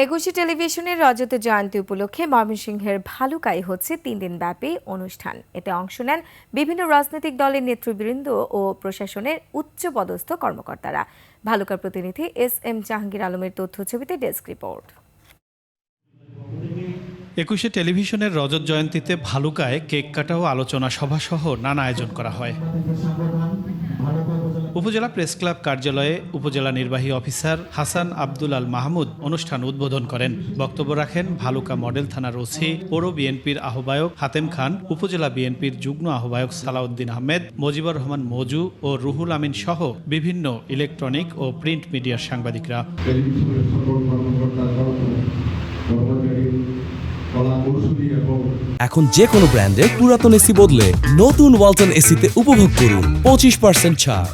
একুশে টেলিভিশনের রজত জয়ন্তী উপলক্ষে ময়মনসিংহের ভালুকায় হচ্ছে 3 দিন ব্যাপী অনুষ্ঠান। এতে অংশ নেন বিভিন্ন রাজনৈতিক দলের নেতৃবৃন্দ ও প্রশাসনের উচ্চপদস্থ কর্মকর্তারা। ভালুকার প্রতিনিধি SM জাহাঙ্গীর আলমের তথ্যছবিতে ডেস্ক রিপোর্ট। একুশে টেলিভিশনের রজত জয়ন্তীতে ভালুকায় কেক কাটা ও আলোচনা সভা সহ নানা আয়োজন করা হয়। উপজেলা প্রেস ক্লাব কার্যালয়ে উপজেলা নির্বাহী অফিসার হাসান আব্দুল আল মাহমুদ অনুষ্ঠান উদ্বোধন করেন। বক্তব্য রাখেন ভালুকা মডেল থানার ওসি, পৌর বিএনপির আহ্বায়ক হাতেম খান, উপজেলা বিএনপির যুগ্ম আহ্বায়ক সালাউদ্দিন আহমেদ, মজিবুর রহমান মজু ও রুহুল আমিন সহ বিভিন্ন ইলেকট্রনিক ও প্রিন্ট মিডিয়ার সাংবাদিকরা। এখন যে কোনো ব্র্যান্ডের পুরাতন এসি বদলে নতুন ওয়ালটন এসিতে উপভোগ করুন 25% ছাড়।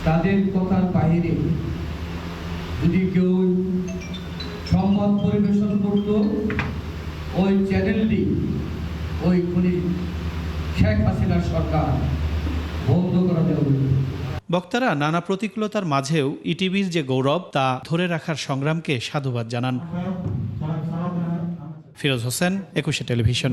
তাদের কথার বাইরে যদি কেউ সংবাদ পরিবেশন করত, ওই চ্যানেলটি ওই শেখ হাসিনার সরকার বন্ধ করা যাবে। বক্তারা নানা প্রতিকূলতার মাঝেও ইটিভির যে গৌরব তা ধরে রাখার সংগ্রামকে সাধুবাদ জানান। ফিরোজ হোসেন, একুশে টেলিভিশন।